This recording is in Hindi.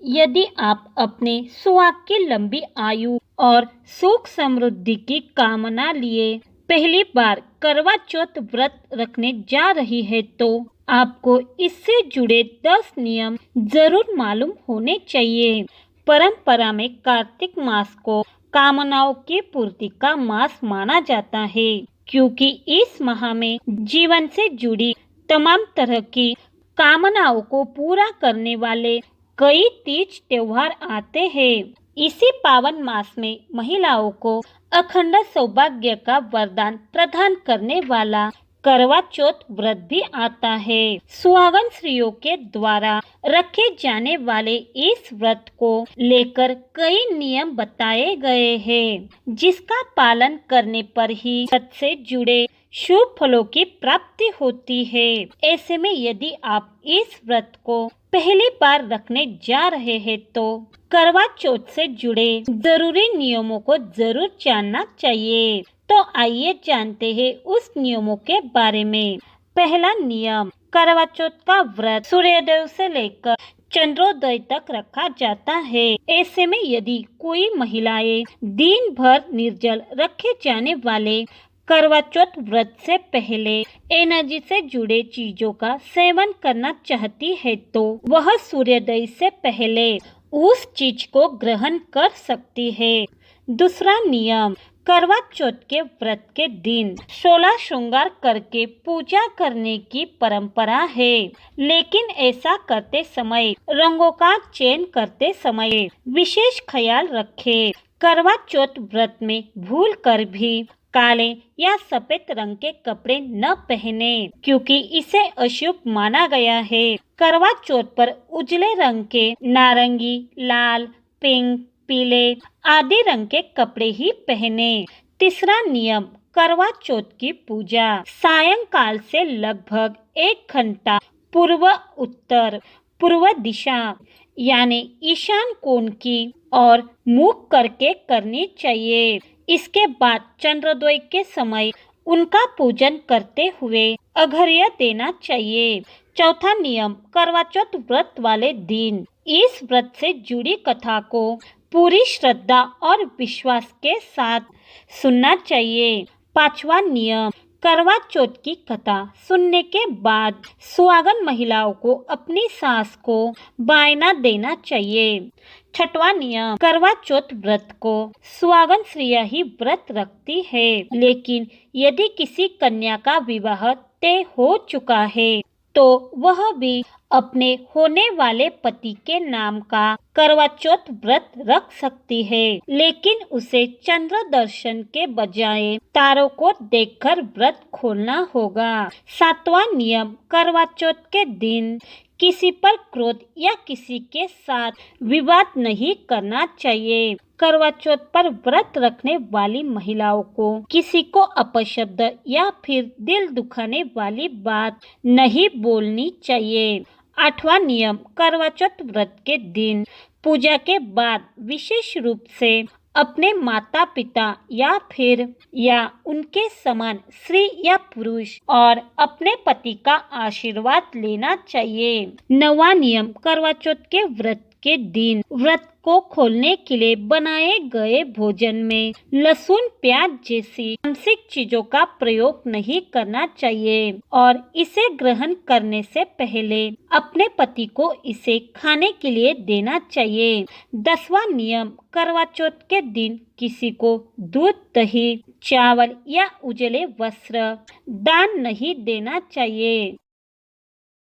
यदि आप अपने सुहाग की लंबी आयु और सुख समृद्धि की कामना लिए पहली बार करवा चौथ व्रत रखने जा रही है तो आपको इससे जुड़े 10 नियम जरूर मालूम होने चाहिए। परंपरा में कार्तिक मास को कामनाओं की पूर्ति का मास माना जाता है, क्योंकि इस माह में जीवन से जुड़ी तमाम तरह की कामनाओं को पूरा करने वाले कई तीज त्योहार आते हैं। इसी पावन मास में महिलाओं को अखंड सौभाग्य का वरदान प्रदान करने वाला करवा चौथ व्रत भी आता है। सुहागन स्त्रियों के द्वारा रखे जाने वाले इस व्रत को लेकर कई नियम बताए गए हैं, जिसका पालन करने पर ही व्रत से जुड़े शुभ फलों की प्राप्ति होती है। ऐसे में यदि आप इस व्रत को पहली बार रखने जा रहे हैं तो करवा चौथ से जुड़े जरूरी नियमों को जरूर जानना चाहिए। तो आइए जानते हैं उस नियमों के बारे में। पहला नियम, करवा चौथ का व्रत सूर्योदय से लेकर चंद्रोदय तक रखा जाता है। ऐसे में यदि कोई महिलाएं दिन भर निर्जल रखे जाने वाले करवा चौथ व्रत से पहले एनर्जी से जुड़े चीजों का सेवन करना चाहती है तो वह सूर्योदय से पहले उस चीज को ग्रहण कर सकती है। दूसरा नियम, करवा चौथ के व्रत के दिन 16 श्रृंगार करके पूजा करने की परंपरा है, लेकिन ऐसा करते समय रंगों का चयन करते समय विशेष ख्याल रखें। करवा चौथ व्रत में भूल कर भी काले या सफेद रंग के कपड़े न पहने, क्योंकि इसे अशुभ माना गया है। करवा चौथ पर उजले रंग के नारंगी, लाल, पिंक, पीले आदि रंग के कपड़े ही पहने। तीसरा नियम, करवा चौथ की पूजा सायंकाल से लगभग 1 घंटा पूर्व उत्तर पूर्व दिशा यानी ईशान कोण की और मुख करके करनी चाहिए। इसके बाद चंद्रोदय के समय उनका पूजन करते हुए अर्घ्य देना चाहिए। चौथा नियम, करवा चौथ व्रत वाले दिन इस व्रत से जुड़ी कथा को पूरी श्रद्धा और विश्वास के साथ सुनना चाहिए। पांचवा नियम, करवा चौथ की कथा सुनने के बाद सुहागन महिलाओं को अपनी सास को बायना देना चाहिए। छठवां नियम, करवा चौथ व्रत को सुहागन स्त्रियां ही व्रत रखती है, लेकिन यदि किसी कन्या का विवाह तय हो चुका है तो वह भी अपने होने वाले पति के नाम का करवा चौथ व्रत रख सकती है, लेकिन उसे चंद्र दर्शन के बजाय तारों को देखकर व्रत खोलना होगा। सातवां नियम, करवा चौथ के दिन किसी पर क्रोध या किसी के साथ विवाद नहीं करना चाहिए। करवा चौथ पर व्रत रखने वाली महिलाओं को किसी को अपशब्द या फिर दिल दुखाने वाली बात नहीं बोलनी चाहिए। आठवां नियम, करवा चौथ व्रत के दिन पूजा के बाद विशेष रूप से अपने माता पिता या उनके समान स्त्री या पुरुष और अपने पति का आशीर्वाद लेना चाहिए। नौवां नियम, करवा चौथ के व्रत के दिन व्रत को खोलने के लिए बनाए गए भोजन में लहसुन, प्याज जैसी मांसिक चीजों का प्रयोग नहीं करना चाहिए और इसे ग्रहण करने से पहले अपने पति को इसे खाने के लिए देना चाहिए। 10वां नियम, करवा चौथ के दिन किसी को दूध, दही, चावल या उजले वस्त्र दान नहीं देना चाहिए।